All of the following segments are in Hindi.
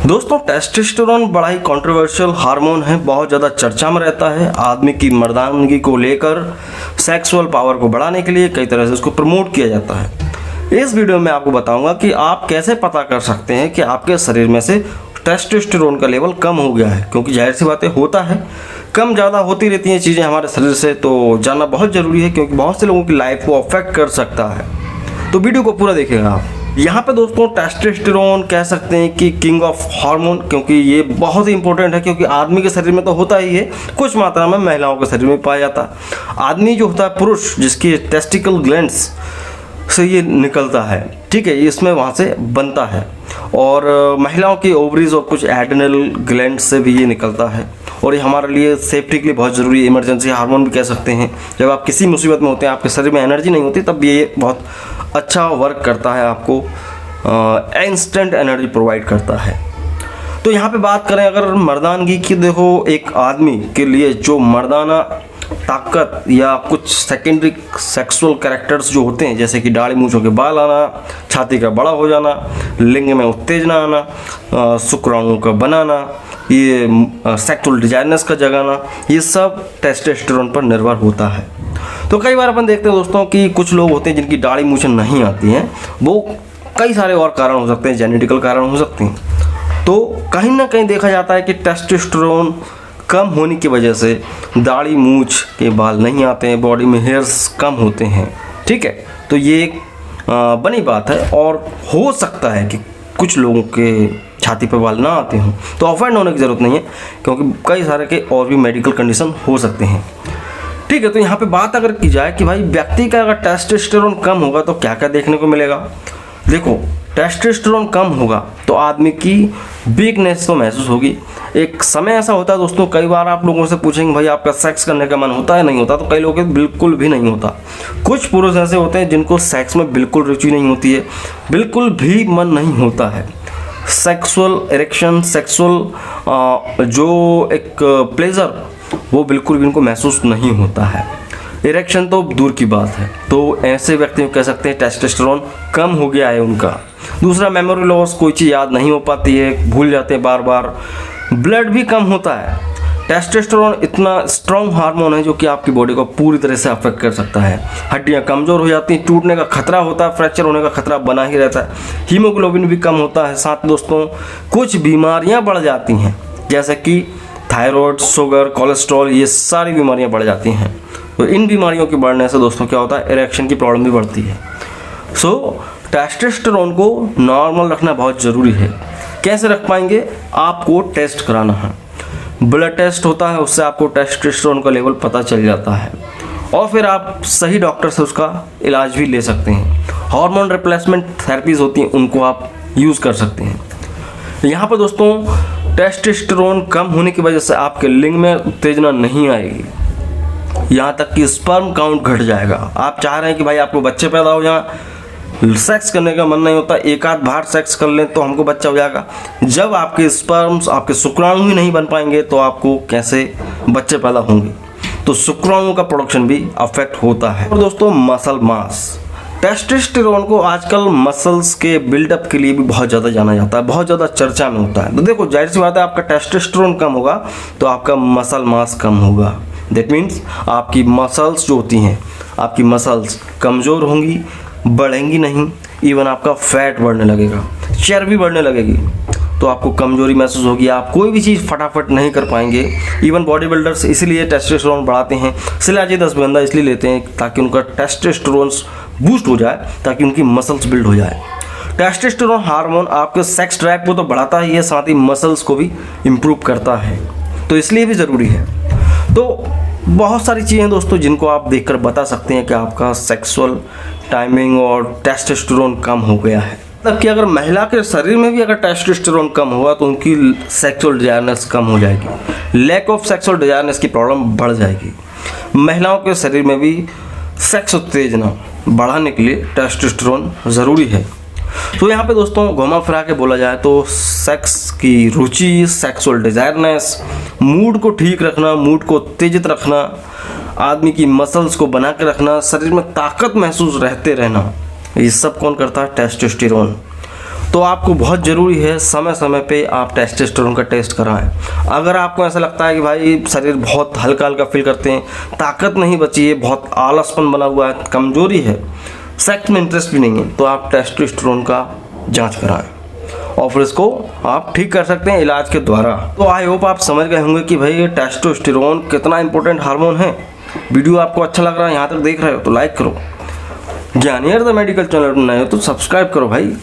दोस्तों टेस्टोस्टेरोन बड़ा ही कंट्रोवर्शियल हार्मोन है, बहुत ज़्यादा चर्चा में रहता है। आदमी की मर्दानगी को लेकर सेक्सुअल पावर को बढ़ाने के लिए कई तरह से इसको प्रमोट किया जाता है। इस वीडियो में आपको बताऊंगा कि आप कैसे पता कर सकते हैं कि आपके शरीर में से टेस्टोस्टेरोन का लेवल कम हो गया है, क्योंकि जाहिर सी बातें होता है, कम ज़्यादा होती रहती हैं चीज़ें हमारे शरीर से, तो जानना बहुत ज़रूरी है क्योंकि बहुत से लोगों की लाइफ को अफेक्ट कर सकता है। तो वीडियो को पूरा देखिएगा आप। यहाँ पे दोस्तों टेस्टोस्टेरोन कह सकते हैं कि किंग ऑफ हार्मोन, क्योंकि ये बहुत ही इंपॉर्टेंट है, क्योंकि आदमी के शरीर में तो होता ही है, कुछ मात्रा में महिलाओं के शरीर में पाया जाता है। आदमी जो होता है पुरुष, जिसकी टेस्टिकल ग्लैंड्स से ये निकलता है, ठीक है, इसमें वहाँ से बनता है, और महिलाओं की ओवरीज और कुछ एड्रिनल ग्लैंड से भी ये निकलता है, और ये हमारे लिए सेफ्टी के लिए बहुत ज़रूरी है। इमरजेंसी हार्मोन भी कह सकते हैं। जब आप किसी मुसीबत में होते हैं, आपके शरीर में एनर्जी नहीं होती, तब ये बहुत अच्छा वर्क करता है, आपको इंस्टेंट एनर्जी प्रोवाइड करता है। तो यहाँ पे बात करें अगर मर्दानगी की, देखो एक आदमी के लिए जो मर्दाना ताकत या कुछ सेकेंडरी सेक्सुअल कैरेक्टर्स जो होते हैं, जैसे कि दाढ़ी मूंछों के बाल आना, छाती का बड़ा हो जाना, लिंग में उत्तेजना आना, शुक्राणुओं का बनाना, ये सेक्सुअल डिजायरनेस का जगाना, ये सब टेस्टोस्टेरोन पर निर्भर होता है। तो कई बार अपन देखते हैं दोस्तों कि कुछ लोग होते हैं जिनकी दाढ़ी मूंछें नहीं आती हैं, वो कई सारे और कारण हो सकते हैं, जेनेटिकल कारण हो सकते हैं। तो कहीं ना कहीं देखा जाता है कि टेस्टोस्टेरोन कम होने की वजह से दाढ़ी मूंछ के बाल नहीं आते हैं, बॉडी में हेयर्स कम होते हैं, ठीक है। तो ये एक बनी बात है, और हो सकता है कि कुछ लोगों के छाती पर बाल ना आते हों, तो ऑफेंड होने की ज़रूरत नहीं है, क्योंकि कई सारे के और भी मेडिकल कंडीशन हो सकते हैं, ठीक है। तो यहाँ पे बात अगर की जाए कि भाई व्यक्ति का अगर टेस्टोस्टेरोन कम होगा तो क्या क्या देखने को मिलेगा। देखो, टेस्टोस्टेरोन कम होगा तो आदमी की वीकनेस तो महसूस होगी। एक समय ऐसा होता है दोस्तों, कई बार आप लोगों से पूछेंगे भाई आपका सेक्स करने का मन होता है नहीं होता, तो कई लोगों के बिल्कुल भी नहीं होता। कुछ पुरुष ऐसे होते हैं जिनको सेक्स में बिल्कुल रुचि नहीं होती है, बिल्कुल भी मन नहीं होता है। सेक्सुअल इरेक्शन, सेक्सुअल जो एक प्लेजर, वो बिल्कुल भी उनको महसूस नहीं होता है। इरेक्शन तो दूर की बात है। तो ऐसे व्यक्ति कह सकते हैं टेस्टोस्टेरोन कम हो गया है उनका। दूसरा, मेमोरी लॉस, कोई चीज़ याद नहीं हो पाती है, भूल जाते हैं बार बार। ब्लड भी कम होता है। टेस्टोस्टेरोन इतना स्ट्रॉन्ग हार्मोन है जो कि आपकी बॉडी को पूरी तरह से अफेक्ट कर सकता है। हड्डियां कमज़ोर हो जाती हैं, टूटने का खतरा होता है, फ्रैक्चर होने का खतरा बना ही रहता है। हीमोग्लोबिन भी कम होता है। साथ दोस्तों कुछ बीमारियां बढ़ जाती हैं, जैसे कि थायराइड, शुगर, कोलेस्ट्रॉल, ये सारी बीमारियां बढ़ जाती हैं। तो इन बीमारियों के बढ़ने से दोस्तों क्या होता है, इरेक्शन की प्रॉब्लम भी बढ़ती है। सो टेस्टोस्टेरोन को नॉर्मल रखना बहुत ज़रूरी है। कैसे रख पाएंगे? आपको टेस्ट कराना है, ब्लड टेस्ट होता है, उससे आपको टेस्टोस्टेरोन का लेवल पता चल जाता है, और फिर आप सही डॉक्टर से उसका इलाज भी ले सकते हैं। हार्मोन रिप्लेसमेंट थेरेपीज़ होती हैं, उनको आप यूज़ कर सकते हैं। यहाँ पर दोस्तों टेस्टोस्टेरोन कम होने की वजह से आपके लिंग में उत्तेजना नहीं आएगी, यहाँ तक कि स्पर्म काउंट घट जाएगा। आप चाह रहे हैं कि भाई आपको बच्चे पैदा हो जाए, सेक्स करने का मन नहीं होता, एक आध बार सेक्स कर लें तो हमको बच्चा हो जाएगा। जब आपके स्पर्म्स, आपके शुक्राणु ही नहीं बन पाएंगे तो आपको कैसे बच्चे पैदा होंगे। तो शुक्राणु का प्रोडक्शन भी अफेक्ट होता है। और दोस्तों मसल मास, टेस्टोस्टेरोन को आजकल मसल्स के बिल्डअप के लिए भी बहुत ज़्यादा जाना जाता है, बहुत ज़्यादा चर्चा में होता है। तो देखो जाहिर सी बात है, आपका टेस्टोस्टेरोन कम होगा तो आपका मसल मास कम होगा। दैट मीन्स आपकी मसल्स जो होती हैं, आपकी मसल्स कमज़ोर होंगी, बढ़ेंगी नहीं, इवन आपका फैट बढ़ने लगेगा, चर्बी बढ़ने लगेगी, तो आपको कमजोरी महसूस होगी, आप कोई भी चीज़ फटाफट नहीं कर पाएंगे। इवन बॉडी बिल्डर्स इसीलिए टेस्टोस्टेरोन बढ़ाते हैं, शिलाजीत अश्वगंधा इसलिए लेते हैं ताकि उनका टेस्टोस्टेरोन बूस्ट हो जाए, ताकि उनकी मसल्स बिल्ड हो जाए। टेस्टोस्टेरोन हार्मोन आपके सेक्स ड्राइव को तो बढ़ाता ही है, साथ ही मसल्स को भी इम्प्रूव करता है, तो इसलिए भी ज़रूरी है। तो बहुत सारी चीज़ें दोस्तों जिनको आप देखकर बता सकते हैं कि आपका सेक्सुअल टाइमिंग और टेस्टोस्टेरोन कम हो गया है। मतलब कि अगर महिला के शरीर में भी अगर टेस्टोस्टेरोन कम होगा तो उनकी सेक्सुअल डिजायरनेस कम हो जाएगी, लैक ऑफ सेक्सुअल डिजायरनेस की प्रॉब्लम बढ़ जाएगी। महिलाओं के शरीर में भी सेक्स उत्तेजना बढ़ाने के लिए टेस्टोस्टेरोन ज़रूरी है। तो यहाँ पे दोस्तों घुमा फिरा के बोला जाए तो सेक्स की रुचि, सेक्सुअल डिजायरनेस, मूड को ठीक रखना, मूड को उत्तेजित रखना, आदमी की मसल्स को बना के रखना, शरीर में ताकत महसूस रहते रहना, ये सब कौन करता है? टेस्टोस्टेरोन। तो आपको बहुत ज़रूरी है समय समय पे आप टेस्टोस्टेरोन का टेस्ट कराएं। अगर आपको ऐसा लगता है कि भाई शरीर बहुत हल्का हल्का फील करते हैं, ताकत नहीं बची है, बहुत आलसपन बना हुआ है, कमजोरी है, सेक्स में इंटरेस्ट भी नहीं है, तो आप टेस्टोस्टेरोन का जांच कराएं और फिर इसको आप ठीक कर सकते हैं इलाज के द्वारा। तो आई होप आप समझ गए होंगे कि भाई ये टेस्टोस्टेरोन कितना इंपॉर्टेंट हार्मोन है। वीडियो आपको अच्छा लग रहा है, यहाँ तक देख रहे हो तो लाइक करो, ज्ञानियर द मेडिकल चैनल पर नए हो तो सब्सक्राइब करो भाई,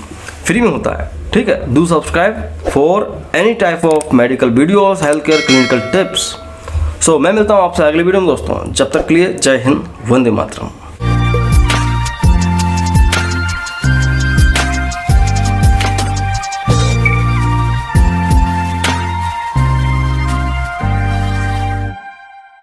फ्री में होता है, ठीक है। Do subscribe for any type of medical videos, health care, clinical tips. So मैं मिलता हूँ आपसे अगले वीडियो में दोस्तों, जब तक के लिए जय हिंद, वंदे मातरम।